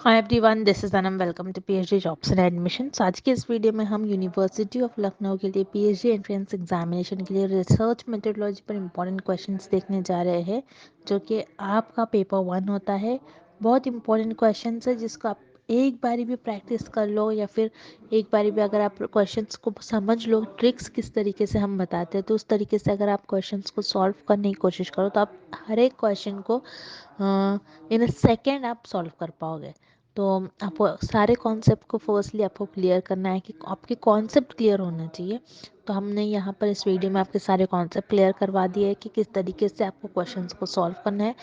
Hi everyone, this is Anam. Welcome to PhD jobs and admissions. आज के इस video में हम यूनिवर्सिटी ऑफ लखनऊ के लिए पीएचडी एंट्रेंस एग्जामिनेशन के लिए रिसर्च मेथोडोलॉजी पर इंपॉर्टेंट क्वेश्चंस देखने जा रहे हैं, जो कि आपका पेपर 1 होता है। बहुत इंपॉर्टेंट क्वेश्चंस है जिसको आप एक बारी भी प्रैक्टिस कर लो, या फिर एक बारी भी अगर आप क्वेश्चंस को समझ लो, ट्रिक्स किस तरीके से हम बताते हैं, तो उस तरीके से अगर आप क्वेश्चंस को सॉल्व करने की कोशिश करो तो आप हर एक क्वेश्चन को इन अ सेकेंड आप सॉल्व कर पाओगे। तो आपको सारे कॉन्सेप्ट को फर्स्टली आपको क्लियर करना है कि आपके कॉन्सेप्ट क्लियर होना चाहिए। तो हमने यहाँ पर इस वीडियो में आपके सारे कॉन्सेप्ट क्लियर करवा दिए हैं कि किस तरीके से आपको क्वेश्चंस को सॉल्व करना है।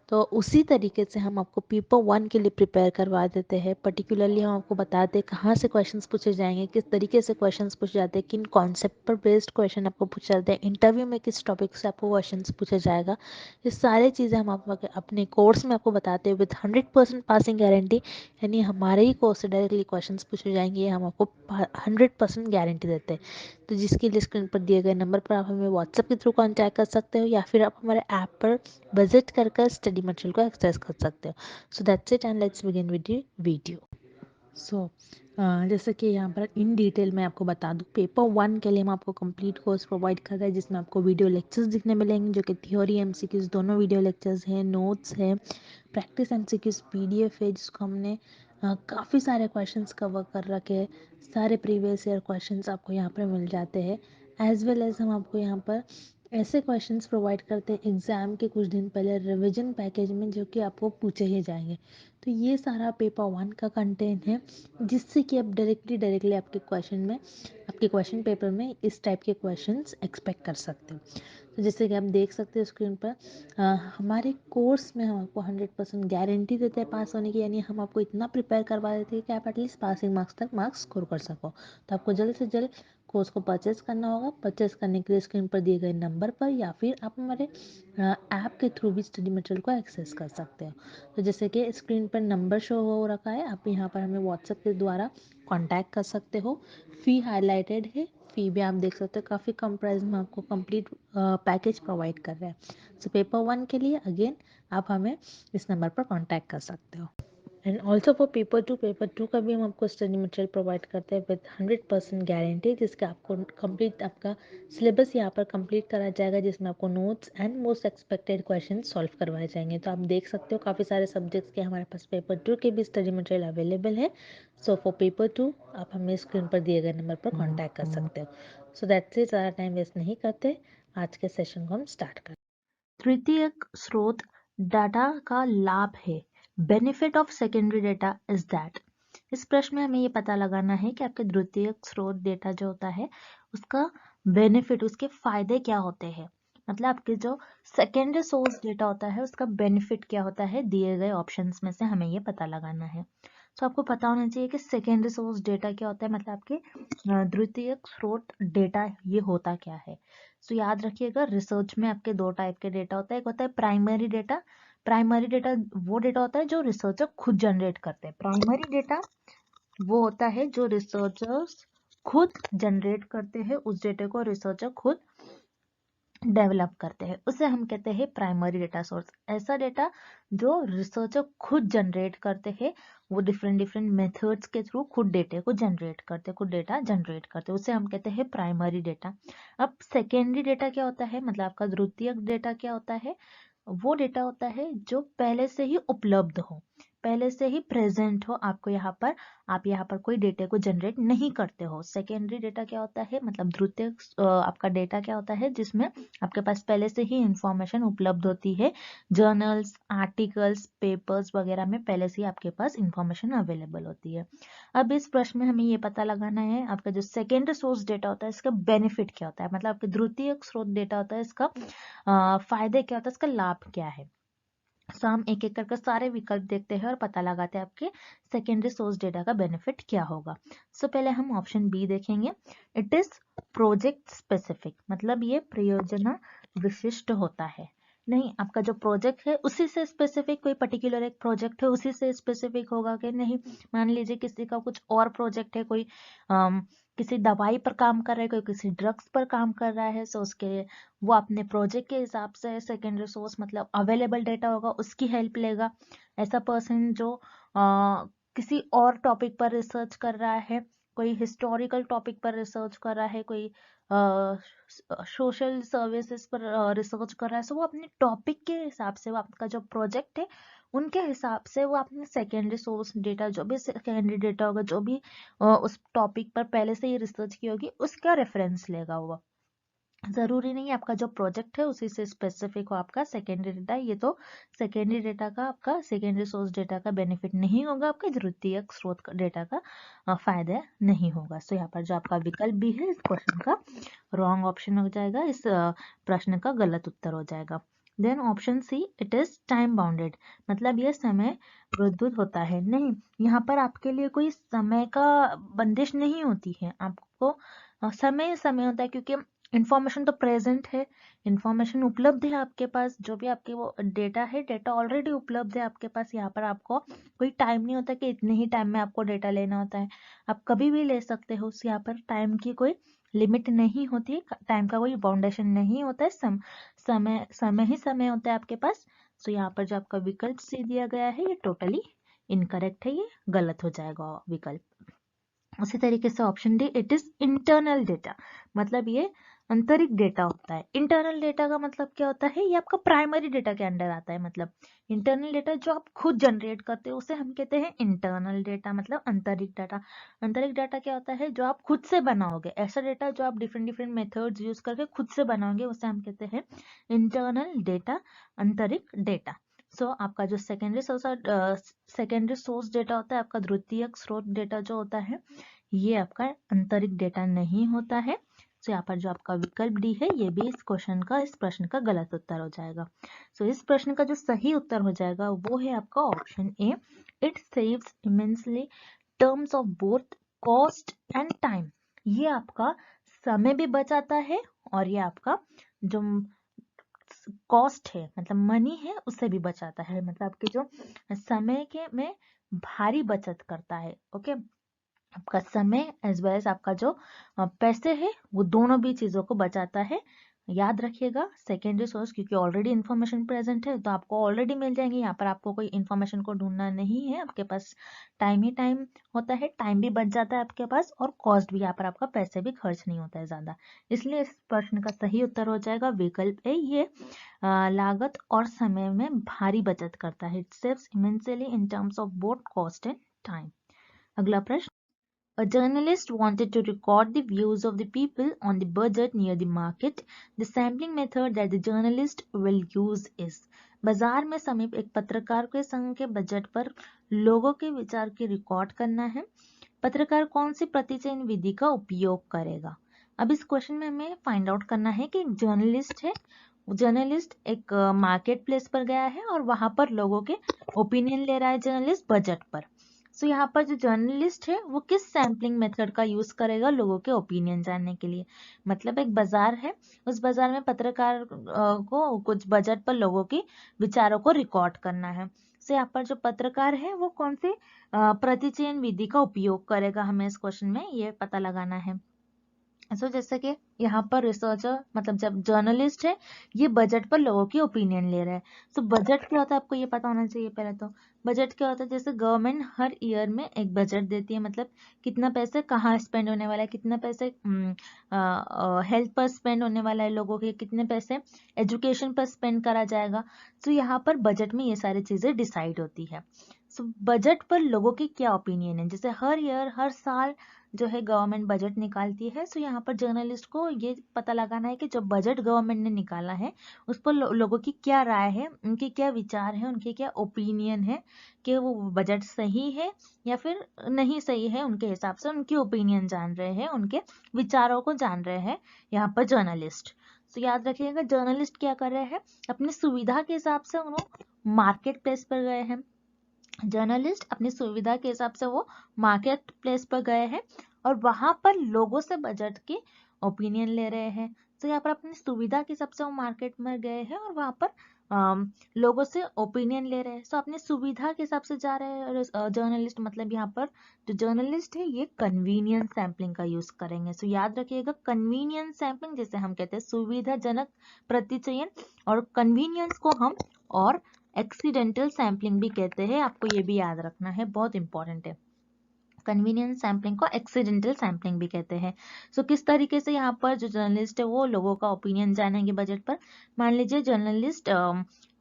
तो उसी तरीके से हम आपको पेपर 1 के लिए प्रिपेयर करवा देते हैं। पर्टिकुलरली हम आपको बताते हैं कहाँ से क्वेश्चंस पूछे जाएंगे, किस तरीके से क्वेश्चंस पूछे जाते हैं, किन कॉन्सेप्ट पर बेस्ड क्वेश्चन आपको पूछे जाते हैं, इंटरव्यू में किस टॉपिक से आपको क्वेश्चंस पूछे जाएगा। ये सारी चीज़ें हम आपको अपने कोर्स में आपको बताते हैं विद 100% पासिंग गारंटी। यानी हमारे ही कोर्स से डायरेक्टली क्वेश्चंस पूछे जाएंगे, ये हम आपको 100% गारंटी देते हैं। तो जिसके लिए स्क्रीन पर दिए गए नंबर पर आप हमें व्हाट्सएप के थ्रू कांटेक्ट कर सकते हो, या फिर आप हमारे ऐप पर विजिट कर स्टडी मटेरियल को एक्सेस कर सकते हो। So that's it and let's begin with the video. So जैसे कि यहाँ पर इन डिटेल मैं आपको बता दूँ, पेपर 1 के लिए हम आपको कंप्लीट कोर्स प्रोवाइड कर रहे हैं, जिसमें आपको वीडियो लेक्चर्स दिखने मिलेंगे, जो कि थ्योरी एमसीक्यूज दोनों वीडियो लेक्चर्स हैं, नोट्स हैं, प्रैक्टिस एमसीक्यूज पीडीएफ है, जिसको हमने काफ़ी सारे क्वेश्चंस कवर कर रखे हैं। सारे प्रीवियस ईयर क्वेश्चंस आपको यहाँ पर मिल जाते हैं। एज वेल एज हम आपको यहाँ पर ऐसे क्वेश्चंस प्रोवाइड करते हैं एग्ज़ाम के कुछ दिन पहले रिवीजन पैकेज में, जो कि आपको पूछे ही जाएंगे। तो ये सारा पेपर 1 का कंटेंट है, जिससे कि आप डायरेक्टली आपके क्वेश्चन में, आपके क्वेश्चन पेपर में इस टाइप के क्वेश्चंस एक्सपेक्ट कर सकते हो। तो जैसे कि आप देख सकते हो स्क्रीन पर, हमारे कोर्स में हम आपको 100% गारंटी देते हैं पास होने की। यानी हम आपको इतना प्रिपेयर करवा देते हैं कि आप एटलीस्ट पासिंग मार्क्स तक मार्क्स स्कोर कर सको। तो आपको जल्द से जल्द कोर्स को परचेज करना होगा। परचेज करने के लिए स्क्रीन पर दिए गए नंबर पर, या फिर आप हमारे ऐप के थ्रू भी स्टडी मटेरियल को एक्सेस कर सकते हो। तो जैसे कि स्क्रीन पर नंबर शो हो रखा है, आप यहाँ पर हमें व्हाट्सएप के द्वारा कांटेक्ट कर सकते हो। फ़ी हाईलाइटेड है, फ़ी भी आप देख सकते हो, काफ़ी कम प्राइस में आपको कंप्लीट पैकेज प्रोवाइड कर रहे हैं। सो पेपर 1 के लिए अगेन आप हमें इस नंबर पर कांटेक्ट कर सकते हो। And also for paper two का भी हम आपको स्टडी मटेरियल प्रोवाइड करते हैं विद 100% गारंटी, जिसका आपको कंप्लीट आपका सिलेबस यहाँ पर कंप्लीट करा जाएगा, जिसमें आपको notes and most expected question solve करवाए जाएंगे। तो आप देख सकते हो काफ़ी सारे सब्जेक्ट्स के हमारे पास पेपर 2 के भी स्टडी मटेरियल अवेलेबल है। सो फॉर पेपर 2 आप हमें स्क्रीन पर दिए गए नंबर पर कॉन्टैक्ट कर सकते हो। सो दैट्स इट, ज़्यादा टाइम वेस्ट नहीं करते, आज के सेशन को हम स्टार्ट करते हैं। तृतीयक स्रोत डाटा का लाभ है। Benefit of secondary data is that. इस प्रश्न में हमें ये पता लगाना है कि आपके द्वितीयक स्रोत डेटा जो होता है, उसका बेनिफिट, उसके फायदे क्या होते हैं। मतलब आपके जो सेकेंडरी सोर्स डेटा होता है, उसका बेनिफिट क्या होता है, दिए गए ऑप्शंस में से हमें ये पता लगाना है। तो आपको पता होना चाहिए कि सेकेंडरी सोर्स डेटा क्या होता है, मतलब आपके द्वितीयक स्रोत डेटा ये होता क्या है। सो याद रखिएगा, रिसर्च में आपके दो टाइप के डेटा होता है। एक होता है प्राइमरी डेटा। प्राइमरी डेटा वो डेटा होता है जो रिसर्चर खुद जनरेट करते हैं। प्राइमरी डेटा वो होता है जो रिसर्चर्स खुद जनरेट करते हैं, उस डेटा को रिसर्चर खुद डेवलप करते हैं, उसे हम कहते हैं प्राइमरी डेटा सोर्स। ऐसा डेटा जो रिसर्चर खुद जनरेट करते हैं, वो डिफरेंट डिफरेंट मेथड्स के थ्रू खुद डेटा को जनरेट करते हैं, खुद डेटा जनरेट करते हैं, उसे हम कहते हैं प्राइमरी डेटा। अब सेकेंडरी डेटा क्या होता है, मतलब आपका द्वितीयक डेटा क्या होता है, वो डेटा होता है जो पहले से ही उपलब्ध हो, पहले से ही प्रेजेंट हो आपको यहाँ पर, आप यहाँ पर कोई डेटा को जनरेट नहीं करते हो। सेकेंडरी डेटा क्या होता है, मतलब द्वितीयक आपका डेटा क्या होता है जिसमें आपके पास पहले से ही इंफॉर्मेशन उपलब्ध होती है। जर्नल्स, आर्टिकल्स, पेपर्स वगैरह में पहले से ही आपके पास इंफॉर्मेशन अवेलेबल होती है। अब इस प्रश्न में हमें ये पता लगाना है आपका जो सेकेंडरी सोर्स डेटा होता है, इसका बेनिफिट क्या होता है, मतलब आपके द्वितीयक स्रोत डेटा होता है, इसका फायदे क्या होता है, इसका लाभ क्या है। सो हम एक एक करके सारे विकल्प देखते हैं और पता लगाते हैं आपके सेकेंडरी सोर्स डेटा का बेनिफिट क्या होगा। सो पहले हम ऑप्शन बी देखेंगे। इट इज प्रोजेक्ट स्पेसिफिक, मतलब ये प्रयोजना विशिष्ट होता है। नहीं, आपका जो प्रोजेक्ट है उसी से स्पेसिफिक, कोई पर्टिकुलर एक प्रोजेक्ट है उसी से स्पेसिफिक होगा कि नहीं। मान लीजिए किसी का कुछ और प्रोजेक्ट है, कोई किसी दवाई पर काम कर रहा है, कोई किसी ड्रग्स पर काम कर रहा है, सो उसके वो अपने प्रोजेक्ट के हिसाब से सेकेंडरी सोर्स मतलब अवेलेबल डेटा होगा उसकी हेल्प लेगा। ऐसा पर्सन जो किसी और टॉपिक पर रिसर्च कर रहा है, कोई हिस्टोरिकल टॉपिक पर रिसर्च कर रहा है, कोई सोशल सर्विसेज पर रिसर्च कर रहा है, सो वो अपने टॉपिक के हिसाब से, वो आपका जो प्रोजेक्ट है उनके हिसाब से वो अपने सेकेंडरी सोर्स डेटा, जो भी सेकेंडरी डेटा होगा, जो भी उस टॉपिक पर पहले से ही रिसर्च की होगी, उसका रेफरेंस लेगा वो। जरूरी नहीं आपका जो प्रोजेक्ट है उसी से स्पेसिफिक हो आपका सेकेंडरी डेटा। ये तो सेकेंडरी डेटा का, आपका सेकेंडरी सोर्स डेटा का बेनिफिट नहीं होगा, आपके द्वितीयक स्रोत डेटा का फायदा नहीं होगा। सो यहाँ पर जो आपका विकल्प भी है इस क्वेश्चन का रॉन्ग ऑप्शन हो जाएगा, इस प्रश्न का गलत उत्तर हो जाएगा। Then option C, it is time bounded, मतलब यह समय विद्युत होता है। नहीं, यहाँ पर आपके लिए कोई समय का बंदिश नहीं होती है, आपको समय समय होता है, क्योंकि इंफॉर्मेशन तो प्रेजेंट है, इंफॉर्मेशन उपलब्ध है आपके पास, जो भी आपके वो डेटा है, डेटा ऑलरेडी उपलब्ध है आपके पास। यहाँ पर आपको कोई टाइम नहीं होता कि इतने ही टाइम में आपको डेटा लेना होता है, आप कभी भी ले सकते हो। यहाँ पर टाइम की कोई लिमिट नहीं होती है, टाइम का कोई बाउंडेशन नहीं होता है, समय समय ही समय होता है आपके पास। सो यहाँ पर जो आपका विकल्प सी दिया गया है ये टोटली इनकरेक्ट है, ये गलत हो जाएगा विकल्प। उसी तरीके से option D, it is internal data, मतलब ये आंतरिक डेटा होता है। इंटरनल डेटा का मतलब क्या होता है, ये आपका प्राइमरी डेटा के अंडर आता है। मतलब इंटरनल डेटा जो आप खुद जनरेट करते हो उसे हम कहते हैं इंटरनल डेटा, मतलब आंतरिक डाटा। आंतरिक डाटा क्या होता है, जो आप खुद से बनाओगे, ऐसा डेटा जो आप डिफरेंट डिफरेंट मेथड्स यूज करके खुद से बनाओगे, उसे हम कहते हैं इंटरनल डेटा, आंतरिक डेटा। सो आपका जो सेकेंडरी सोर्स डेटा होता है, आपका द्वितीयक स्रोत डेटा जो होता है, ये आपका आंतरिक डेटा नहीं होता है। सो यहाँ पर जो आपका विकल्प डी है ये भी इस क्वेश्चन का, इस प्रश्न का गलत उत्तर हो जाएगा। सो इस प्रश्न का जो सही उत्तर हो जाएगा वो है आपका option A, it saves immensely terms of both cost and time. ये आपका समय भी बचाता है और ये आपका जो कॉस्ट है, मतलब मनी है, उससे भी बचाता है, मतलब आपके जो समय के में भारी बचत करता है। ओके, आपका समय एज वेल एज आपका जो पैसे है, वो दोनों भी चीजों को बचाता है। याद रखिएगा, सेकेंडरी सोर्स क्योंकि ऑलरेडी इन्फॉर्मेशन प्रेजेंट है तो आपको ऑलरेडी मिल जाएंगे, यहाँ पर आपको कोई इन्फॉर्मेशन को ढूंढना नहीं है, आपके पास टाइम ही टाइम होता है, टाइम भी बच जाता है आपके पास, और कॉस्ट भी, यहाँ पर आपका पैसे भी खर्च नहीं होता है ज्यादा। इसलिए इस प्रश्न का सही उत्तर हो जाएगा विकल्प ए, ये लागत और समय में भारी बचत करता है। It saves immensely in terms of both cost and time. अगला प्रश्न, a journalist wanted to record the views of the people on the budget near the market. The sampling method that the journalist will use is. बाजार में समीप एक पत्रकार के संघ के बजट पर लोगों के विचार की रिकॉर्ड करना है। पत्रकार कौन सी प्रतिचयन विधि का उपयोग करेगा? अब इस क्वेश्चन में हमें फाइंड आउट करना है कि एक जर्नलिस्ट है, जर्नलिस्ट एक मार्केट प्लेस पर गया है और वहां पर लोगों के ओपिनियन ले रहा है जर्नलिस्ट बजट पर। सो यहाँ पर जो जर्नलिस्ट है वो किस सैम्पलिंग मेथड का यूज करेगा लोगों के ओपिनियन जानने के लिए? मतलब एक बाजार है, उस बाजार में पत्रकार को कुछ बजट पर लोगों की विचारों को रिकॉर्ड करना है। सो यहाँ पर जो पत्रकार है वो कौन सी प्रतिचयन विधि का उपयोग करेगा, हमें इस क्वेश्चन में ये पता लगाना है। जैसे कि यहाँ पर रिसर्चर, मतलब जब जर्नलिस्ट है ये बजट पर लोगों की ओपिनियन ले रहा है। बजट क्या होता है आपको ये पता होना चाहिए पहले तो। बजट क्या होता है, जैसे गवर्नमेंट हर ईयर में एक बजट देती है, मतलब कितना पैसे कहाँ स्पेंड होने वाला है, कितना पैसे हेल्थ पर स्पेंड होने वाला है लोगों के, कितने पैसे एजुकेशन पर स्पेंड करा जाएगा। यहाँ पर बजट में ये सारी चीजें डिसाइड होती है। बजट पर लोगों की क्या ओपिनियन है, जैसे हर ईयर, हर साल जो है गवर्नमेंट बजट निकालती है। सो यहाँ पर जर्नलिस्ट को ये पता लगाना है कि जो बजट गवर्नमेंट ने निकाला है उस पर लोगों की क्या राय है, उनके क्या विचार है, उनके क्या ओपिनियन है, कि वो बजट सही है या फिर नहीं सही है। उनके हिसाब से उनकी ओपिनियन जान रहे हैं, उनके विचारों को जान रहे हैं यहाँ पर जर्नलिस्ट। तो याद रखिएगा, जर्नलिस्ट क्या कर रहे हैं, अपनी सुविधा के हिसाब से वो मार्केट प्लेस पर गए हैं। जर्नलिस्ट अपनी सुविधा के हिसाब से वो मार्केट प्लेस पर गए हैं और वहां पर लोगों से बजट के ओपिनियन ले रहे हैं। तो यहाँ पर अपनी सुविधा के हिसाब से वो मार्केट में गए हैं और वहां पर लोगों से ओपिनियन ले रहे हैं। तो अपनी सुविधा के हिसाब से जा रहे हैं जर्नलिस्ट, मतलब यहाँ पर जो जर्नलिस्ट है ये कन्वीनियंस सैम्पलिंग का यूज करेंगे। सो याद रखिएगा, कन्वीनियंस सैम्पलिंग जिसे हम कहते हैं सुविधाजनक प्रतिचयन, और कन्वीनियंस को हम और एक्सीडेंटल सैम्पलिंग भी कहते हैं, आपको ये भी याद रखना है, बहुत इंपॉर्टेंट है। कन्वीनियंस सैम्पलिंग को एक्सीडेंटल सैम्पलिंग भी कहते हैं। सो किस तरीके से यहाँ पर जो जर्नलिस्ट है वो लोगों का ओपिनियन जानेंगे बजट पर। मान लीजिए जर्नलिस्ट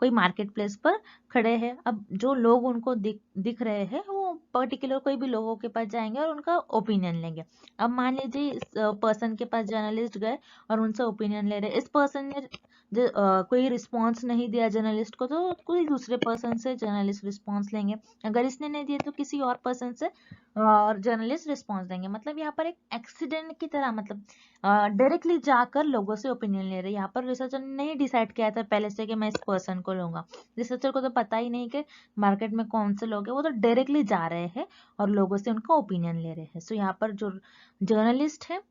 कोई मार्केट प्लेस पर खड़े हैं, अब जो लोग उनको दिख रहे हैं वो पर्टिकुलर कोई भी लोगों के पास जाएंगे और उनका ओपिनियन लेंगे। अब मान लीजिए इस पर्सन के पास जर्नलिस्ट गए और उनसे ओपिनियन ले रहे, इस पर्सन ने कोई रिस्पॉन्स नहीं दिया जर्नलिस्ट को, तो कोई दूसरे पर्सन से जर्नलिस्ट रिस्पॉन्स लेंगे। अगर इसने नहीं दिया तो किसी और पर्सन से और जर्नलिस्ट रिस्पॉन्स देंगे। मतलब यहाँ पर एक एक्सीडेंट की तरह, मतलब डायरेक्टली जाकर लोगों से ओपिनियन ले रहे हैं। यहाँ पर रिसर्चर ने नहीं डिसाइड किया था पहले से कि मैं इस पर्सन को लूंगा, रिसर्चर को तो पता ही नहीं कि मार्केट में कौन से लोग हैं, वो तो डायरेक्टली जा रहे हैं और लोगों से उनका ओपिनियन ले रहे हैं। सो यहाँ पर जो जर्नलिस्ट है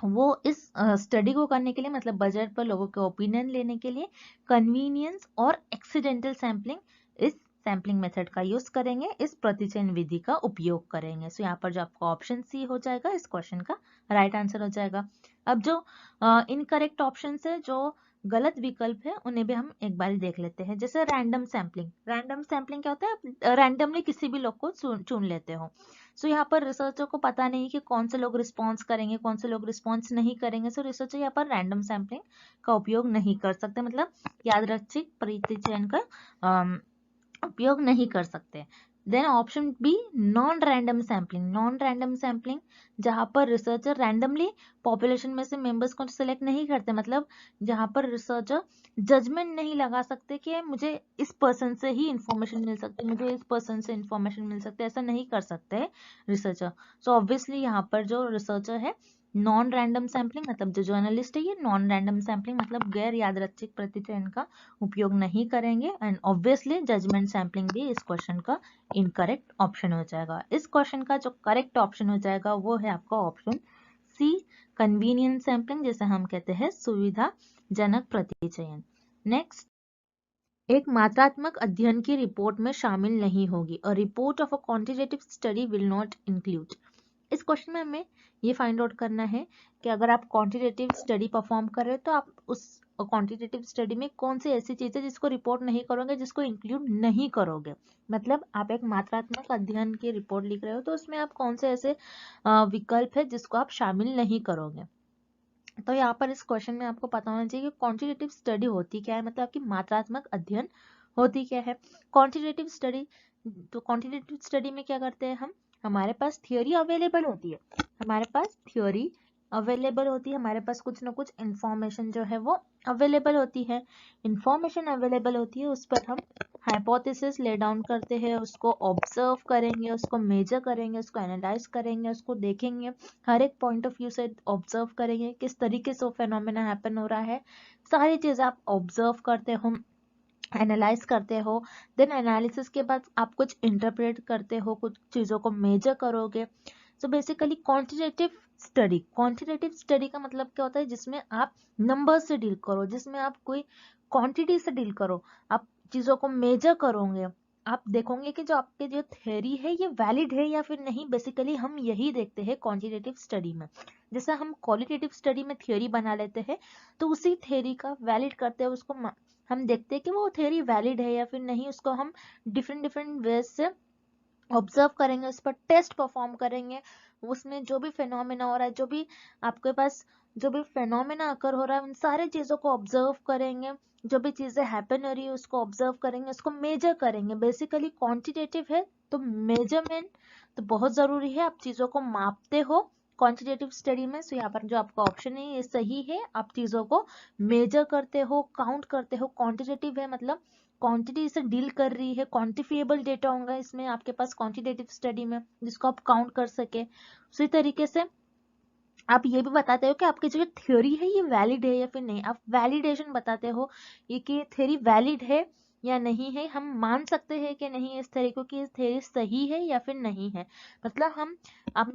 वो इस स्टडी को करने के लिए, मतलब बजट पर लोगों के ओपिनियन लेने के लिए कन्वीनियंस और एक्सीडेंटल सैम्पलिंग, इस सैम्पलिंग मेथड का यूज करेंगे, इस प्रतिचयन विधि का उपयोग करेंगे। सो यहाँ पर जो आपका ऑप्शन सी हो जाएगा इस क्वेश्चन का राइट आंसर हो जाएगा। अब जो इनकरेक्ट ऑप्शन है, जो गलत विकल्प है, उन्हें भी हम एक बार देख लेते हैं। जैसे रैंडम सैम्पलिंग, रैंडम सैम्पलिंग क्या होता है, आप रैंडमली किसी भी लोग को चुन लेते हो। सो यहाँ पर रिसर्चर को पता नहीं कि कौन से लोग रिस्पॉन्स करेंगे, कौन से लोग रिस्पॉन्स नहीं करेंगे। सो रिसर्चर यहाँ पर रैंडम सैम्पलिंग का उपयोग नहीं कर सकते, मतलब यादृच्छिक प्रतिचयन का उपयोग नहीं कर सकते। Then option B non random sampling, non random sampling जहां पर रिसर्चर रैंडमली पॉपुलेशन में से मेंबर्स को सिलेक्ट नहीं करते, मतलब जहां पर रिसर्चर जजमेंट नहीं लगा सकते कि मुझे इस पर्सन से ही इंफॉर्मेशन मिल सकती है, मुझे इस पर्सन से इंफॉर्मेशन मिल सकती है, ऐसा नहीं कर सकते रिसर्चर। सो ऑब्वियसली यहाँ पर जो रिसर्चर है नॉन रैंडम सैम्पलिंग, मतलब जो जर्नलिस्ट है ये नॉन रैंडम सैम्पलिंग मतलब गैर यादृच्छिक प्रतिचयन का उपयोग नहीं करेंगे। एंड ऑब्वियसली जजमेंट सैम्पलिंग भी इस क्वेश्चन का इनकरेक्ट ऑप्शन हो जाएगा। इस क्वेश्चन का जो करेक्ट ऑप्शन हो जाएगा वो है आपका ऑप्शन सी कन्वीनियंस सैम्पलिंग, जैसे हम कहते हैं सुविधाजनक प्रतिचयन। नेक्स्ट, एक मात्रात्मक अध्ययन की रिपोर्ट में शामिल नहीं होगी। A report of a quantitative study will not include. इस क्वेश्चन में हमें ये फाइंड आउट करना है कि अगर आप क्वांटिटेटिव स्टडी परफॉर्म कर रहे हो तो आप उस क्वांटिटेटिव स्टडी में कौन सी ऐसी चीज है जिसको रिपोर्ट नहीं करोगे, जिसको इंक्लूड नहीं करोगे। मतलब आप एक मात्रात्मक अध्ययन की रिपोर्ट लिख रहे हो तो उसमें आप कौन से ऐसे विकल्प है जिसको आप शामिल नहीं करोगे। तो यहाँ पर इस क्वेश्चन में आपको पता होना चाहिए कि क्वांटिटेटिव स्टडी होती क्या है, मतलब आपकी मात्रात्मक अध्ययन होती क्या है। क्वांटिटेटिव स्टडी, तो क्वांटिटेटिव स्टडी में क्या करते हैं हम, हमारे पास थियोरी अवेलेबल होती है, हमारे पास थियोरी अवेलेबल होती है, हमारे पास कुछ ना कुछ इंफॉर्मेशन जो है वो अवेलेबल होती है। इंफॉर्मेशन अवेलेबल होती है, उस पर हम हाइपोथेसिस ले डाउन करते हैं, उसको ऑब्जर्व करेंगे, उसको मेजर करेंगे, उसको एनालाइज करेंगे, उसको देखेंगे, हर एक पॉइंट ऑफ व्यू से ऑब्जर्व करेंगे किस तरीके से वो फेनोमेना हैपन हो रहा है। सारी चीजें आप ऑब्जर्व करते हो, एनालाइज करते हो। देन एनालिसिस के बाद आप कुछ इंटरप्रेट करते हो, कुछ चीजों को मेजर करोगे। सो बेसिकली क्वांटिटेटिव स्टडी का मतलब क्या होता है, जिसमें आप नंबर से डील करो, जिसमें आप कोई क्वांटिटी से डील करो, आप चीजों को मेजर करोगे, आप देखोगे कि जो आपके जो थ्योरी है ये वैलिड है या फिर नहीं। बेसिकली हम यही देखते हैं क्वांटिटेटिव स्टडी में। जैसे हम क्वालिटेटिव स्टडी में थ्योरी बना लेते हैं तो उसी थ्योरी का वैलिड करते हैं, उसको हम देखते हैं कि वो थ्योरी वैलिड है या फिर नहीं, उसको हम डिफरेंट डिफरेंट वेज से ऑब्जर्व करेंगे, उस पर टेस्ट परफॉर्म करेंगे, उसमें जो भी फेनोमेना हो रहा है, जो भी आपके पास जो भी फेनोमेना अकर हो रहा है, उन सारे चीजों को ऑब्जर्व करेंगे, जो भी चीजें हैपन हो रही है उसको ऑब्जर्व करेंगे, उसको मेजर करेंगे। बेसिकली क्वांटिटेटिव है तो मेजरमेंट तो बहुत जरूरी है, आप चीजों को मापते हो क्वांटिटेटिव स्टडी में। सो यहाँ पर जो आपका ऑप्शन है ये सही है, आप चीजों को मेजर करते हो, काउंट करते हो। क्वांटिटेटिव है मतलब क्वांटिटी से डील कर रही है, क्वांटिफिएबल डेटा होगा इसमें आपके पास क्वांटिटेटिव स्टडी में, जिसको आप काउंट कर सके। उसी तरीके से आप ये भी बताते हो कि आपकी जो थ्योरी है ये वैलिड है या फिर नहीं, आप वैलिडेशन बताते हो ये कि थ्योरी वैलिड है या नहीं है, हम मान सकते हैं कि नहीं इस तरीके की थ्योरी सही है या फिर नहीं है। मतलब हम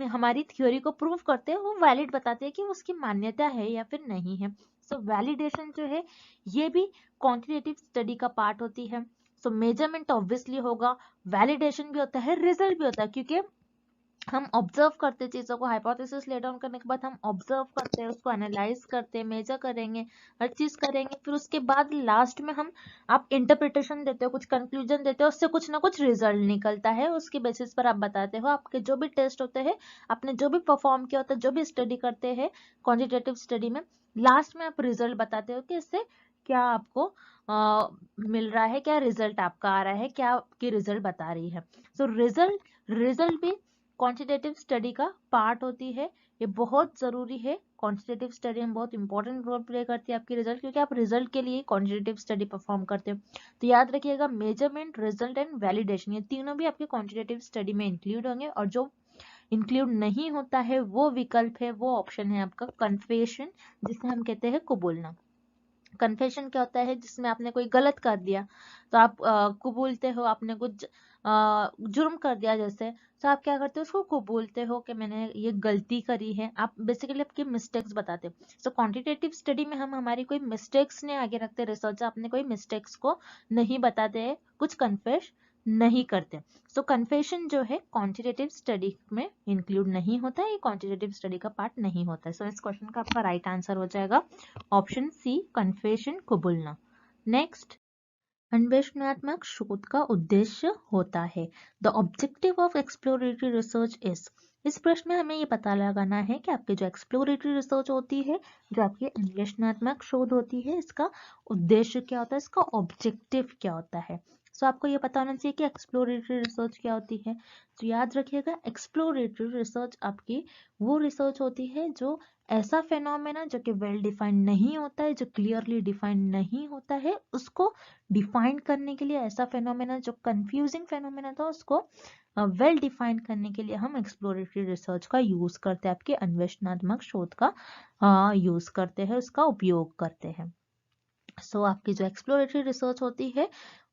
हमारी थ्योरी को प्रूव करते हैं, वो वैलिड बताते हैं कि उसकी मान्यता है या फिर नहीं है। सो वैलिडेशन जो है ये भी क्वांटिटेटिव स्टडी का पार्ट होती है। सो मेजरमेंट ऑब्वियसली होगा, वैलिडेशन भी होता है, रिजल्ट भी होता है, क्योंकि हम ऑब्जर्व करते चीजों को, हाइपोथेसिस ले डाउन करने के बाद हम ऑब्जर्व करते हैं, उसको एनालाइज करते हैं, मेजर करेंगे, हर चीज करेंगे, फिर उसके बाद लास्ट में हम आप इंटरप्रिटेशन देते हो, कुछ कंक्लूजन देते हो, उससे कुछ ना कुछ रिजल्ट निकलता है, उसके बेसिस पर आप बताते हो आपके जो भी टेस्ट होते हैं, आपने जो भी परफॉर्म किया होता है, जो भी स्टडी करते हैं क्वांटिटेटिव स्टडी में, लास्ट में आप रिजल्ट बताते हो कि इससे क्या आपको मिल रहा है, क्या रिजल्ट आपका आ रहा है, क्या आपकी रिजल्ट बता रही है। सो रिजल्ट भी क्वांटिटेटिव स्टडी का पार्ट होती है, ये बहुत जरूरी है। क्वांटिटेटिव स्टडी में बहुत इंपॉर्टेंट रोल प्ले करती है आपकी रिजल्ट, क्योंकि आप रिजल्ट के लिए क्वांटिटेटिव स्टडी परफॉर्म करते हो। तो याद रखिएगा, मेजरमेंट, रिजल्ट एंड वैलिडेशन, ये तीनों भी आपके क्वांटिटेटिव स्टडी में इंक्लूड होंगे। और जो इंक्लूड नहीं होता है वो विकल्प है, वो ऑप्शन है आपका कन्फेशन, जिसे हम कहते हैं कबूलना। कन्फेशन क्या होता है, जिसमें आपने कोई गलत कर दिया तो आप कबूलते हो, आपने कुछ जुर्म कर दिया जैसे, तो आप क्या करते हो, उसको कबूलते हो कि मैंने ये गलती करी है, आप बेसिकली आपकी मिस्टेक्स बताते हो। सो क्वांटिटेटिव स्टडी में हम हमारी कोई मिस्टेक्स ने आगे रखते, रिसर्च आपने कोई मिस्टेक्स को नहीं बताते, कुछ कन्फेस नहीं करते। सो कन्फेशन जो है क्वांटिटेटिव स्टडी में इंक्लूड नहीं होता है, ये क्वांटिटेटिव स्टडी का पार्ट नहीं होता है। सो इस क्वेश्चन का आपका राइट आंसर हो जाएगा ऑप्शन सी, कन्फेशन, कबूलना। नेक्स्ट, अन्वेषणात्मक शोध का उद्देश्य होता है। The objective of exploratory research is, इस प्रश्न में हमें ये पता लगाना है कि आपकी जो एक्सप्लोरेटरी रिसर्च होती है, जो आपकी अन्वेषणात्मक शोध होती है, इसका उद्देश्य क्या होता है, इसका ऑब्जेक्टिव क्या होता है। सो आपको ये पता होना चाहिए कि एक्सप्लोरेटरी रिसर्च क्या होती है। तो याद रखिएगा, एक्सप्लोरेटरी रिसर्च आपकी वो रिसर्च होती है जो ऐसा फेनोमेना जो कि वेल डिफाइंड नहीं होता है, जो क्लियरली डिफाइंड नहीं होता है, उसको डिफाइन करने के लिए, ऐसा फेनोमेना जो कंफ्यूजिंग फेनोमेना था उसको वेल डिफाइन करने के लिए हम एक्सप्लोरेटरी रिसर्च का यूज करते हैं, आपके अन्वेषणात्मक शोध का यूज करते हैं, उसका उपयोग करते हैं। सो आपकी जो एक्सप्लोरेटरी रिसर्च होती है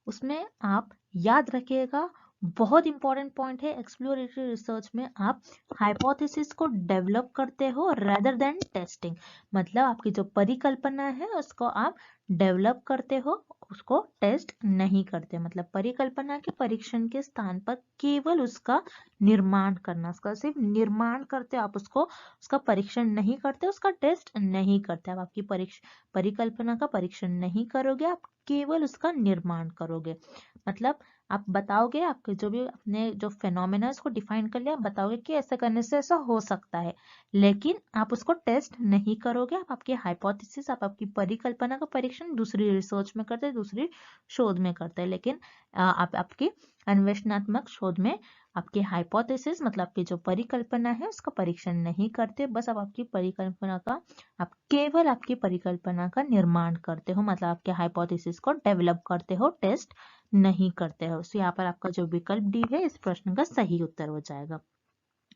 उसमें आप याद रखिएगा, बहुत इंपॉर्टेंट पॉइंट है, एक्सप्लोरेटरी रिसर्च में आप हाइपोथेसिस को डेवलप करते हो रेदर देन टेस्टिंग। मतलब आपकी जो परिकल्पना है उसको आप डेवलप करते हो, उसको टेस्ट नहीं करते। मतलब परिकल्पना के परीक्षण के स्थान पर केवल उसका निर्माण करना, उसका सिर्फ निर्माण करते हो आप, उसको उसका परीक्षण नहीं करते, उसका टेस्ट नहीं करते। आप आपकी परिकल्पना का परीक्षण नहीं करोगे, आप केवल उसका निर्माण करोगे। मतलब आप बताओगे, आपके जो भी अपने जो फेनोमेना उसको डिफाइन कर लिया, आप बताओगे कि ऐसा करने से ऐसा हो सकता है, लेकिन आप उसको टेस्ट नहीं करोगे। आप आपकी हाइपोथेसिस, आप आपकी परिकल्पना का परीक्षण दूसरी रिसर्च में करते हैं, दूसरी शोध में करते हैं, लेकिन आप आपकी अन्वेषणात्मक शोध में आपकी हाइपोथेसिस मतलब आपकी जो परिकल्पना है उसका परीक्षण नहीं करते, बस आप आपकी परिकल्पना का, आप केवल आपकी परिकल्पना का निर्माण करते हो, मतलब आपके हाइपोथेसिस को डेवलप करते हो, टेस्ट नहीं करते हो। तो यहाँ पर आपका जो विकल्प डी है इस प्रश्न का सही उत्तर हो जाएगा।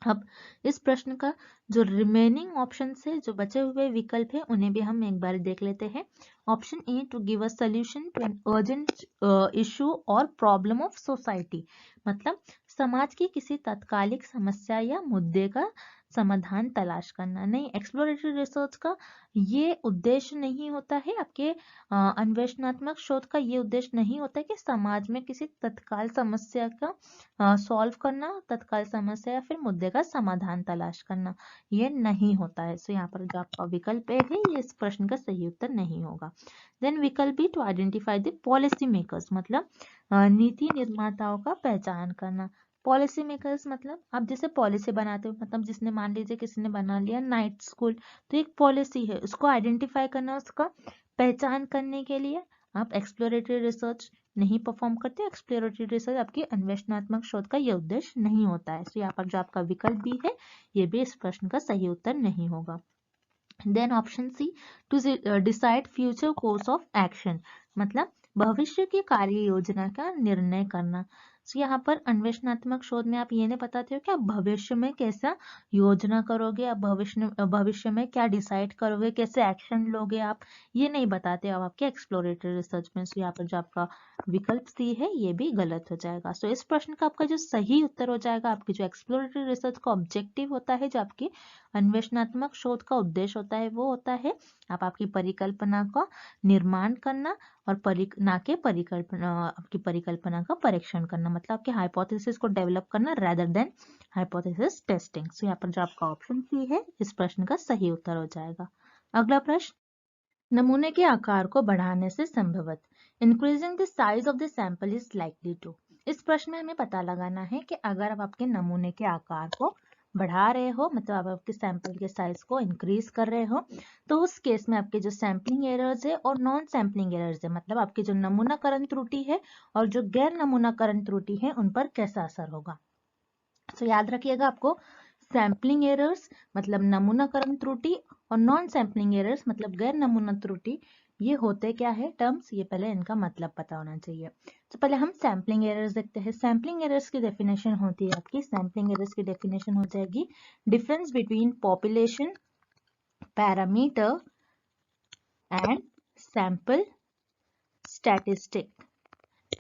अब इस प्रश्न का जो रिमेनिंग ऑप्शन है, जो बचे हुए विकल्प है, उन्हें भी हम एक बार देख लेते हैं। Option A, to give a solution to an urgent issue और प्रॉब्लम ऑफ सोसाइटी, मतलब समाज की किसी तत्कालिक समस्या या मुद्दे का समाधान तलाश करना। नहीं, एक्सप्लोरेटरी रिसर्च का ये उद्देश्य नहीं होता है, आपके अन्वेषणात्मक शोध का ये उद्देश्य नहीं होता है कि समाज में किसी तत्काल समस्या का सॉल्व करना, तत्काल समस्या या फिर मुद्दे का समाधान तलाश करना, ये नहीं होता है। सो यहाँ पर जो आपका विकल्प ए है ये इस प्रश्न का सही उत्तर नहीं होगा। देन विकल्प B, to identify the policy makers, मतलब नीति निर्माताओं का पहचान करना। पॉलिसी मेकर्स मतलब आप जैसे पॉलिसी बनाते हो, मतलब जिसने, मान लीजिए किसी ने बना लिया नाइट स्कूल, तो एक पॉलिसी है, उसको आइडेंटिफाई करना, उसका पहचान करने के लिए आप एक्सप्लोरेटरी रिसर्च नहीं परफॉर्म करते। एक्सप्लोरेटरी रिसर्च आपकी अन्वेषणात्मक शोध का यह उद्देश्य नहीं होता है। तो यहाँ पर जो आपका विकल्प भी है ये भी इस प्रश्न का सही उत्तर नहीं होगा। Then option C, to decide future course of action, मतलब भविष्य की कार्य योजना का निर्णय करना। तो यहाँ पर अन्वेषणात्मक शोध में आप ये नहीं बताते हो कि आप भविष्य में कैसा योजना करोगे, आप भविष्य में क्या डिसाइड करोगे, कैसे एक्शन लोगे, आप ये नहीं बताते हो आपके एक्सप्लोरेटरी रिसर्च में। तो यहाँ पर जो आपका विकल्प सी है ये भी गलत हो जाएगा। सो इस प्रश्न का आपका जो सही उत्तर हो जाएगा, आपकी जो एक्सप्लोरेटरी रिसर्च का ऑब्जेक्टिव होता है, जो आपकी अन्वेषणात्मक शोध का उद्देश्य होता है वो होता है आपकी परिकल्पना का निर्माण करना और आपकी परिकल्पना का परीक्षण करना, मतलब आपके हाइपोथेसिस को डेवलप करना rather than हाइपोथेसिस टेस्टिंग। सो यहाँ पर जो आपका ऑप्शन सी है इस प्रश्न का सही उत्तर हो जाएगा। अगला प्रश्न, नमूने के आकार को बढ़ाने से संभवत increasing the size of the sample is likely to. इस प्रश्न में हमें पता लगाना है कि अगर आप आपके नमूने के आकार को बढ़ा रहे हो, मतलब आप आपके सैंपल के साइज को इंक्रीज कर रहे हो, तो उस केस में आपके जो सैंपलिंग एरर्स है और नॉन सैंपलिंग एरर्स है, मतलब आपके जो नमूनाकरण त्रुटि है और जो गैर नमूनाकरण त्रुटि है, उन पर कैसा असर होगा। तो याद रखिएगा, आपको सैंपलिंग एरर्स मतलब नमूनाकरण त्रुटि और नॉन सैंपलिंग एरर्स मतलब गैर नमूना त्रुटि, ये होते क्या है टर्म्स, ये पहले इनका मतलब पता होना चाहिए। तो पहले हम सैंपलिंग एरर्स देखते हैं। सैंपलिंग एरर्स की डेफिनेशन होती है आपकी, सैंपलिंग एरर्स की डेफिनेशन हो जाएगी difference between population parameter and sample statistic.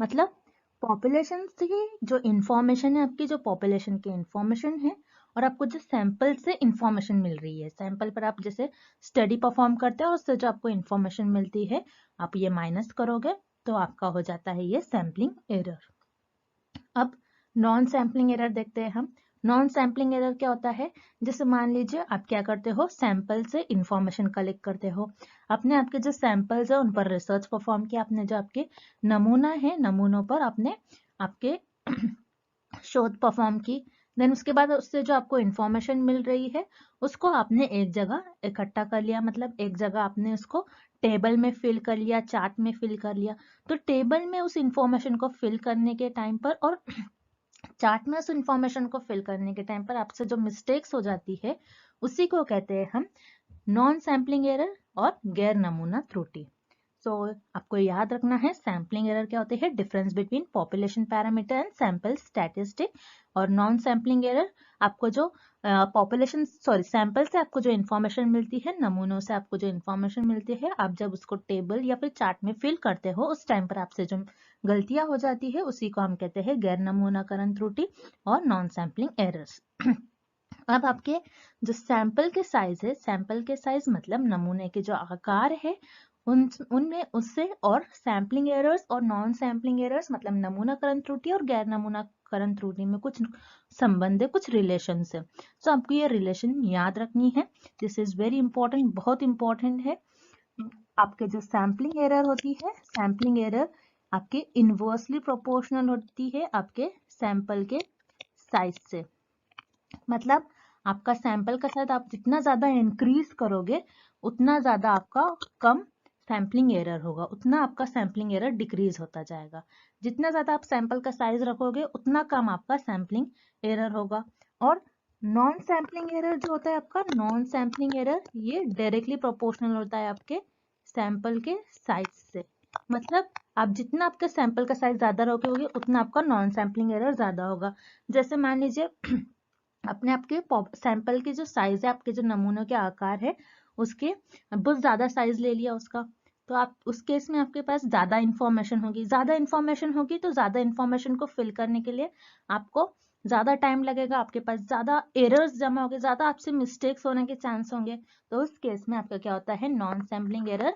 मतलब पॉपुलेशन से जो इंफॉर्मेशन है, आपकी जो पॉपुलेशन की इंफॉर्मेशन है और आपको जो सैंपल से इंफॉर्मेशन मिल रही है, सैंपल पर आप जैसे स्टडी परफॉर्म करते हो और उससे जो आपको इंफॉर्मेशन मिलती है आप ये माइनस करोगे तो आपका हो जाता है ये सैंपलिंग एरर। अब नॉन सैंपलिंग एरर देखते हैं हम। नॉन सैंपलिंग एरर क्या होता है, जैसे मान लीजिए आप क्या करते हो, सैंपल से इंफॉर्मेशन कलेक्ट करते हो, आपने आपके जो सैंपल्स है उन पर रिसर्च परफॉर्म किया, आपने जो आपके नमूना है नमूनों पर आपने आपके शोध परफॉर्म की, देन उसके बाद उससे जो आपको इंफॉर्मेशन मिल रही है उसको आपने एक जगह इकट्ठा कर लिया, मतलब एक जगह आपने उसको टेबल में फिल कर लिया, चार्ट में फिल कर लिया। तो टेबल में उस इंफॉर्मेशन को फिल करने के टाइम पर और चार्ट में उस इंफॉर्मेशन को फिल करने के टाइम पर आपसे जो मिस्टेक्स हो जाती है उसी को कहते हैं हम नॉन सैंपलिंग एरर और गैर नमूना त्रुटि। सो आपको याद रखना है सैंपलिंग एरर क्या होती है, difference between population parameter and sample statistic, और नॉन सैंपलिंग एरर आपको जो सैंपल से आपको जो इन्फॉर्मेशन मिलती है, नमूनों से आपको जो इन्फॉर्मेशन मिलती है, आप जब उसको टेबल या फिर चार्ट में फिल करते हो उस टाइम पर आपसे जो गलतियां हो जाती है उसी को हम कहते हैं गैर नमूनाकरण त्रुटि और नॉन सैंपलिंग एरर्स। अब आपके जो सैंपल के साइज है, सैंपल के साइज मतलब नमूने के जो आकार है उनमें उससे, और सैंपलिंग एरर्स और नॉन सैंपलिंग एरर्स मतलब नमूनाकरण त्रुटि और गैर नमूनाकरण त्रुटि में कुछ संबंध है, कुछ रिलेशन है। तो आपको ये रिलेशन याद रखनी है, दिस इज वेरी इंपॉर्टेंट, बहुत इंपॉर्टेंट है। आपके जो सैंपलिंग एरर होती है, सैंपलिंग एरर आपके इनवर्सली प्रोपोर्शनल होती है आपके सैंपल के साइज से, मतलब आपका सैंपल का साइज आप जितना ज्यादा इंक्रीज करोगे उतना ज्यादा आपका कम सैंपलिंग एरर होगा, उतना आपका सैंपलिंग एरर डिक्रीज होता जाएगा। जितना ज्यादा आप सैंपल का साइज रखोगे उतना कम आपका सैंपलिंग एरर होगा। और नॉन सैंपलिंग एरर जो होता है आपका, नॉन सैंपलिंग एरर ये डायरेक्टली प्रोपोर्शनल होता है आपके सैंपल के साइज से, मतलब आप जितना आपका सैंपल का साइज ज्यादा रखोगे उतना आपका नॉन सैंपलिंग एरर ज्यादा होगा। जैसे मान लीजिए अपने आपके सैंपल की जो साइज है, आपके जो नमूनों के आकार है उसके बहुत ज्यादा साइज ले लिया उसका, तो आप उस केस में आपके पास ज्यादा इंफॉर्मेशन होगी, तो ज्यादा इंफॉर्मेशन को फिल करने के लिए आपको ज्यादा टाइम लगेगा, आपके पास ज्यादा एरर्स जमा होंगे, ज्यादा आपसे मिस्टेक्स होने के चांस होंगे। तो उस केस में आपका क्या होता है, नॉन सैंपलिंग एरर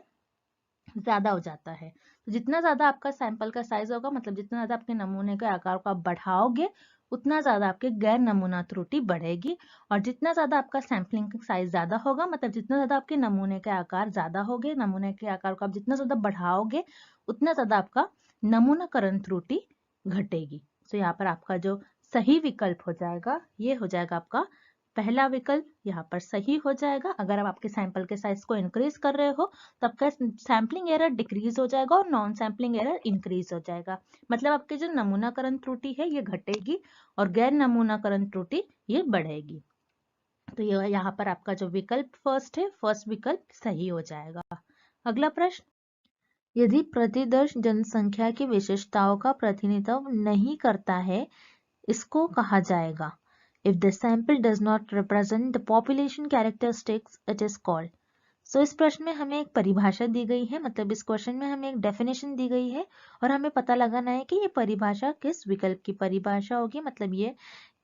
ज्यादा हो जाता है। तो जितना ज्यादा आपका सैंपल का साइज होगा, मतलब जितना ज्यादा आपके नमूने के आकार को आप बढ़ाओगे उतना ज्यादा आपके गैर नमूना त्रुटि बढ़ेगी, और जितना ज्यादा आपका सैंपलिंग का साइज ज्यादा होगा, मतलब जितना ज्यादा आपके नमूने के आकार ज्यादा होंगे, नमूने के आकार को आप जितना ज्यादा बढ़ाओगे उतना ज्यादा आपका नमूनाकरण त्रुटि घटेगी। तो यहाँ पर आपका जो सही विकल्प हो जाएगा ये हो जाएगा आपका पहला विकल्प, यहाँ पर सही हो जाएगा। अगर आप आपके सैंपल के साइज को इंक्रीज कर रहे हो तो आपका सैंपलिंग एरर डिक्रीज हो जाएगा और नॉन सैंपलिंग एरर इंक्रीज हो जाएगा, मतलब आपके जो नमूनाकरण त्रुटि है ये घटेगी और गैर नमूनाकरण त्रुटि ये बढ़ेगी। तो ये यहाँ पर आपका जो विकल्प फर्स्ट है, फर्स्ट विकल्प सही हो जाएगा। अगला प्रश्न, यदि प्रतिदर्श जनसंख्या की विशेषताओं का प्रतिनिधित्व नहीं करता है इसको कहा जाएगा। If the sample does not represent the population characteristics, it is called. So इस प्रश्न में हमें एक परिभाषा दी गई है, मतलब इस क्वेश्चन में हमें एक डेफिनेशन दी गई है और हमें पता लगाना है कि ये परिभाषा किस विकल्प की परिभाषा होगी, मतलब ये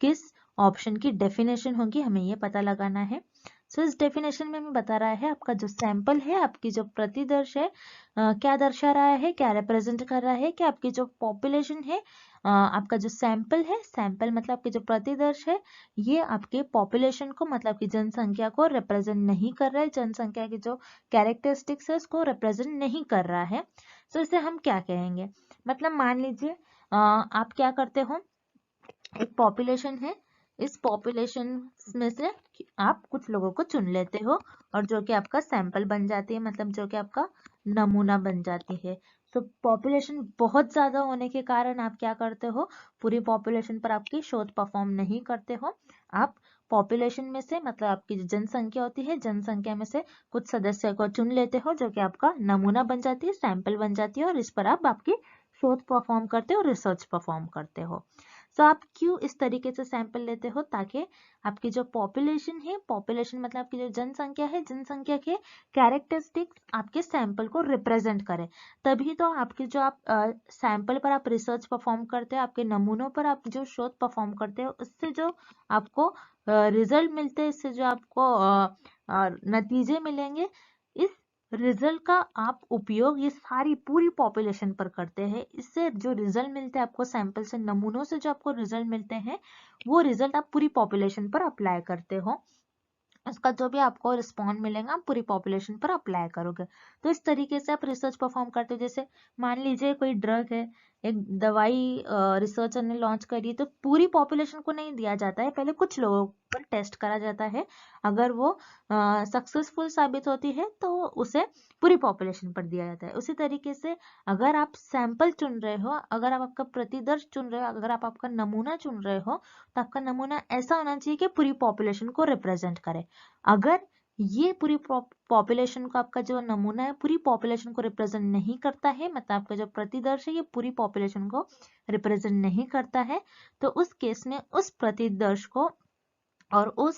किस ऑप्शन की डेफिनेशन होगी, हमें ये पता लगाना है। सो इस डेफिनेशन में हमें बता रहा है आपका जो सैंपल है, आपकी जो प्रतिदर्श है, क्या दर्शा रहा है, क्या रिप्रेजेंट कर रहा है कि आपकी जो पॉपुलेशन है, आपका जो सैंपल है, सैंपल मतलब आपकी जो प्रतिदर्श है, ये आपके पॉपुलेशन को मतलब की जनसंख्या को रिप्रेजेंट नहीं कर रहा है, जनसंख्या की जो कैरेक्टरिस्टिक्स है उसको रिप्रेजेंट नहीं कर रहा है। सो इसे हम क्या कहेंगे, मतलब मान लीजिए आप क्या करते हो, एक पॉपुलेशन है, इस पॉपुलेशन में से आप कुछ लोगों को चुन लेते हो और जो कि आपका सैंपल बन जाती है, मतलब जो कि आपका नमूना बन जाती है। तो पॉपुलेशन बहुत ज्यादा होने के कारण आप क्या करते हो, पूरी पॉपुलेशन पर आपकी शोध परफॉर्म नहीं करते हो, आप पॉपुलेशन में से मतलब आपकी जो जनसंख्या होती है, जनसंख्या में से कुछ सदस्य को चुन लेते हो जो कि आपका नमूना बन जाती है, सैंपल बन जाती है, और इस पर आप आपकी शोध परफॉर्म करते हो, रिसर्च परफॉर्म करते हो। तो आप क्यों इस तरीके से सैंपल लेते हो, ताकि आपकी जो पॉपुलेशन है, पॉपुलेशन मतलब आपकी जो जनसंख्या है, जनसंख्या के कैरेक्टरिस्टिक्स आपके सैंपल को रिप्रेजेंट करे। तभी तो आपके जो आप सैंपल पर आप रिसर्च परफॉर्म करते हो, आपके नमूनों पर आप जो शोध परफॉर्म करते हो, उससे जो आपको रिजल्ट मिलते हैं, इससे जो आपको नतीजे मिलेंगे, इस रिजल्ट का आप उपयोग ये सारी पूरी पॉपुलेशन पर करते हैं। इससे जो रिजल्ट मिलते हैं आपको सैंपल से, नमूनों से जो आपको रिजल्ट मिलते हैं, वो रिजल्ट आप पूरी पॉपुलेशन पर अप्लाई करते हो, उसका जो भी आपको रिस्पॉन्ड मिलेगा आप पूरी पॉपुलेशन पर अप्लाई करोगे। तो इस तरीके से आप रिसर्च परफॉर्म करते हो। जैसे मान लीजिए कोई ड्रग है, एक दवाई रिसर्चर ने लॉन्च करी है, तो पूरी पॉपुलेशन को नहीं दिया जाता है, पहले कुछ लोगों पर टेस्ट करा जाता है, अगर वो सक्सेसफुल साबित होती है तो उसे पूरी पॉपुलेशन पर दिया जाता है। उसी तरीके से अगर आप सैंपल चुन रहे हो, अगर आप आपका प्रतिदर्श चुन रहे हो, अगर आप आपका नमूना चुन रहे हो, तो आपका नमूना ऐसा होना चाहिए कि पूरी पॉपुलेशन को रिप्रेजेंट करे। अगर ये पूरी पॉपुलेशन को, आपका जो नमूना है पूरी पॉपुलेशन को रिप्रेजेंट नहीं करता है, मतलब आपका जो प्रतिदर्श है ये पूरी पॉपुलेशन को रिप्रेजेंट नहीं करता है, तो उस केस में उस प्रतिदर्श को और उस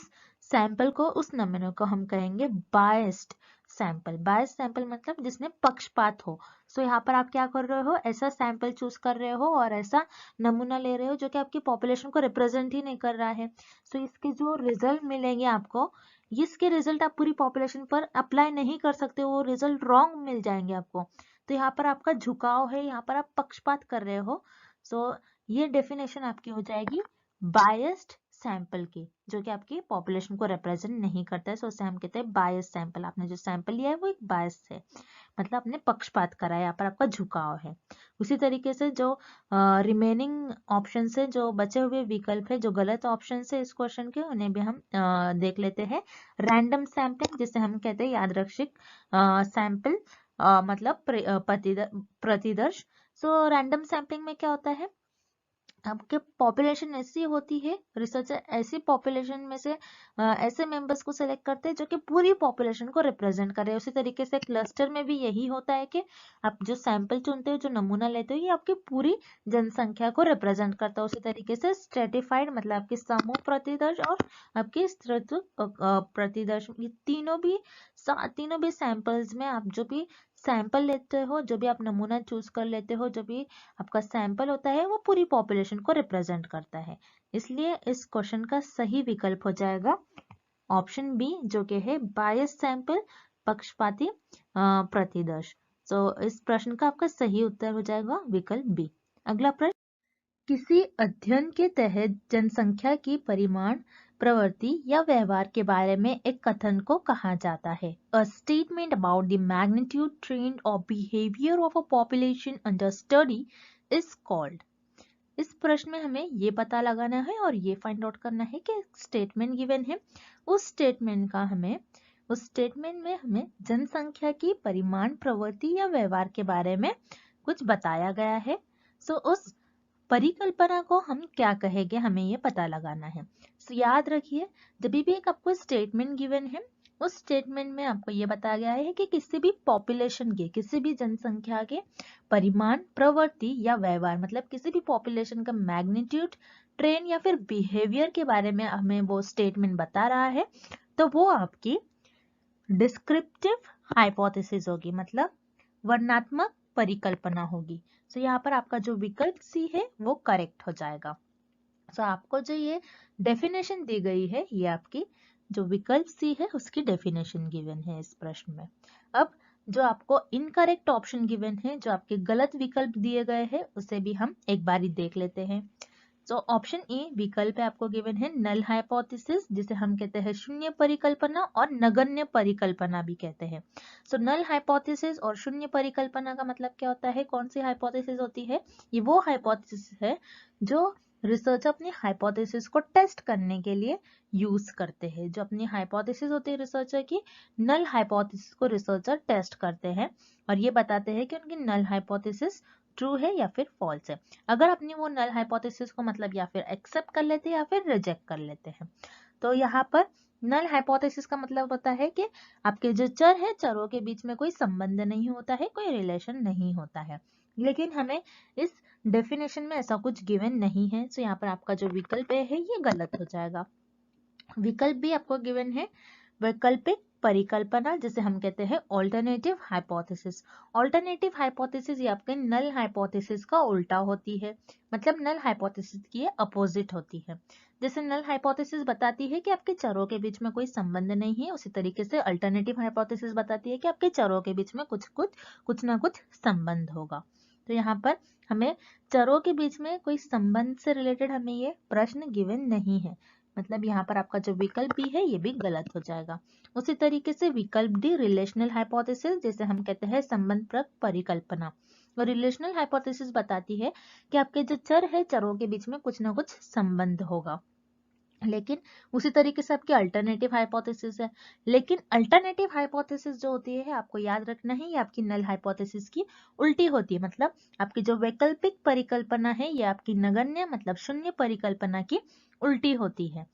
सैंपल को, उस नमूने को हम कहेंगे बायस्ड सैंपल। बायस्ड सैंपल मतलब जिसमें पक्षपात हो। सो यहाँ पर आप क्या कर रहे हो, ऐसा सैंपल चूज कर रहे हो और ऐसा नमूना ले रहे हो जो कि आपकी पॉपुलेशन को रिप्रेजेंट ही नहीं कर रहा है। सो इसके जो रिजल्ट मिलेंगे आपको, इसके रिजल्ट आप पूरी पॉपुलेशन पर अप्लाई नहीं कर सकते, वो रिजल्ट रॉन्ग मिल जाएंगे आपको। तो यहाँ पर आपका झुकाव है, यहाँ पर आप पक्षपात कर रहे हो। सो ये डेफिनेशन आपकी हो जाएगी बायस्ड सैंपल की, जो कि आपकी पॉपुलेशन को रिप्रेजेंट नहीं करता है। सो उसे हम कहते हैं बायस सैंपल। आपने जो सैंपल लिया है वो एक बायस है, मतलब आपने पक्षपात करा है, यहाँ पर आपका झुकाव है। उसी तरीके से जो रिमेनिंग ऑप्शन है, जो बचे हुए विकल्प है, जो गलत ऑप्शन है इस क्वेश्चन के, उन्हें भी हम देख लेते हैं। रैंडम सैंपलिंग, जिसे हम कहते हैं यादृच्छिक सैंपल, मतलब प्रतिदर्श। सो रैंडम सैंपलिंग में क्या होता है, आपके पॉपुलेशन ऐसी होती है, रिसर्चर ऐसी पॉपुलेशन में से ऐसे मेंबर्स को सिलेक्ट करते हैं जो कि पूरी पॉपुलेशन को रिप्रेजेंट करे। उसी तरीके से क्लस्टर में भी यही होता है कि आप जो सैंपल चुनते हो, जो नमूना लेते हो, ये आपकी पूरी जनसंख्या को रिप्रेजेंट करता है। उसी तरीके से स्ट्रेटिफाइड मतलब आपकी समूह प्रतिदर्श और आपकी स्तृत प्रतिदर्श, ये तीनों भी सैंपल्स में आप जो भी सैंपल लेते हो, जो भी आप नमूना चूज कर लेते हो, जो भी आपका सैंपल होता है, वो पूरी पॉपुलेशन को रिप्रेजेंट करता है। इसलिए इस क्वेश्चन का सही विकल्प हो जाएगा ऑप्शन बी, जो कि है बायस सैंपल, पक्षपाती प्रतिदर्श। तो इस प्रश्न का आपका सही उत्तर हो जाएगा विकल्प बी। अगला प्रश्न, किसी अध्ययन के तहत जनसंख्या की परिमाण, प्रवृत्ति या व्यवहार के बारे में एक कथन को कहा जाता है। A statement about the magnitude, trend or behavior of a population under study is called। इस प्रश्न में हमें ये पता लगाना है और ये फाइंड आउट करना है कि स्टेटमेंट गिवन है, उस स्टेटमेंट में हमें जनसंख्या की परिमाण, प्रवृत्ति या व्यवहार के बारे में कुछ बताया गया है। सो उस परिकल्पना को हम क्या कहेंगे, हमें ये पता लगाना है। सो याद रखिए, जब भी एक आपको स्टेटमेंट गिवन है, उस स्टेटमेंट में आपको ये बताया गया है कि किसी भी पॉपुलेशन के, किसी भी जनसंख्या के परिमाण, प्रवृत्ति या व्यवहार, मतलब किसी भी पॉपुलेशन का मैग्नीट्यूड, ट्रेंड या फिर बिहेवियर के बारे में हमें वो स्टेटमेंट बता रहा है, तो वो आपकी डिस्क्रिप्टिव हाइपोथेसिस होगी, मतलब वर्णनात्मक परिकल्पना होगी। सो यहाँ पर आपका जो विकल्प सी है वो करेक्ट हो जाएगा। सो आपको जो ये डेफिनेशन दी गई है, ये आपकी जो विकल्प सी है उसकी डेफिनेशन गिवन है इस प्रश्न में। अब जो आपको इनकरेक्ट ऑप्शन गिवन है, जो आपके गलत विकल्प दिए गए हैं, उसे भी हम एक बारी देख लेते हैं। तो ऑप्शन ए विकल्प है आपको गिवन है नल हाइपोथेसिस, जिसे हम कहते हैं शून्य परिकल्पना और नगण्य परिकल्पना भी कहते हैं। सो नल हाइपोथेसिस और शून्य परिकल्पना का मतलब क्या होता है, कौन सी हाइपोथेसिस होती है? ये वो हाइपोथेसिस है जो रिसर्चर अपनी हाइपोथेसिस को टेस्ट करने के लिए यूज करते हैं। जो अपनी हाइपोथेसिस होती है रिसर्चर की, नल हाइपोथेसिस को रिसर्चर टेस्ट करते हैं और ये बताते हैं कि उनकी नल हाइपोथेसिस ट्रू है या फिर फॉल्स है। अगर अपनी वो नल हाइपोथेसिस को मतलब या फिर एक्सेप्ट कर लेते हैं या फिर रिजेक्ट कर लेते हैं। तो यहाँ पर नल हाइपोथेसिस का मतलब होता है कि आपके जो चर है, चरों के बीच में कोई संबंध नहीं होता है, कोई रिलेशन नहीं होता है। लेकिन हमें इस डेफिनेशन में ऐसा कुछ गिवन नहीं है, तो यहाँ पर आपका जो विकल्प है ये गलत हो जाएगा। विकल्प भी आपको गिवन है वैकल्पिक परिकल्पना, जिसे हम कहते हैं ऑल्टरनेटिव हाइपोथेसिस। ऑल्टरनेटिव हाइपोथेसिस ये आपके नल हाइपोथेसिस का उल्टा होती है, मतलब नल हाइपोथेसिस की ये अपोजिट होती है। जैसे नल हाइपोथेसिस बताती है कि आपके चरों के बीच में कोई संबंध नहीं है, उसी तरीके से अल्टरनेटिव हाइपोथेसिस बताती है कि आपके चरों के बीच में कुछ ना कुछ संबंध होगा। तो यहाँ पर हमें चरों के बीच में कोई संबंध से रिलेटेड हमें ये प्रश्न गिवन नहीं है, मतलब यहाँ पर आपका जो विकल्प भी है ये भी गलत हो जाएगा। उसी तरीके से विकल्प डी रिलेशनल हाइपोथेसिस, जिसे हम कहते हैं संबंधप्रक परिकल्पना। और रिलेशनल हाइपोथेसिस बताती है कि आपके जो चर है, चरों के बीच में कुछ ना कुछ संबंध होगा। लेकिन उसी तरीके से आपकी अल्टरनेटिव हाइपोथेसिस है, लेकिन अल्टरनेटिव हाइपोथेसिस जो होती है, आपको याद रखना है, ये आपकी नल हाइपोथेसिस की उल्टी होती है। मतलब आपकी जो वैकल्पिक परिकल्पना है ये आपकी नगण्य मतलब शून्य परिकल्पना की उल्टी होती है।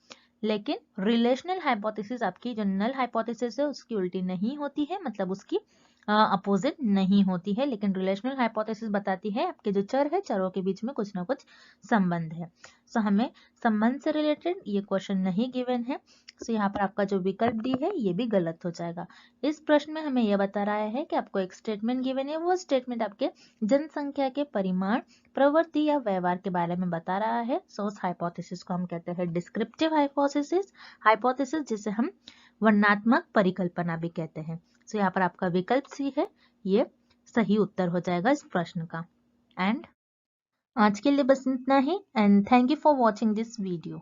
लेकिन रिलेशनल हाइपोथेसिस आपकी जो नल हाइपोथेसिस है उसकी उल्टी नहीं होती है, मतलब उसकी अपोजिट नहीं होती है। लेकिन रिलेशनल हाइपोथेसिस बताती है आपके जो चर है, चरों के बीच में कुछ ना कुछ संबंध है। सो हमें संबंध से रिलेटेड ये क्वेश्चन नहीं गिवन है, सो यहाँ पर आपका जो विकल्प डी है ये भी गलत हो जाएगा। इस प्रश्न में हमें यह बता रहा है कि आपको एक स्टेटमेंट गिवन है, वो स्टेटमेंट आपके जनसंख्या के परिमाण, प्रवृत्ति या व्यवहार के बारे में बता रहा है। सो उस हाइपोथेसिस को हम कहते हैं डिस्क्रिप्टिव हाइपोथेसिस, हाइपोथेसिस जिसे हम वर्णनात्मक परिकल्पना भी कहते हैं। सो यहाँ पर आपका विकल्प सी है ये सही उत्तर हो जाएगा इस प्रश्न का। एंड आज के लिए बस इतना ही, and thank you for watching this video.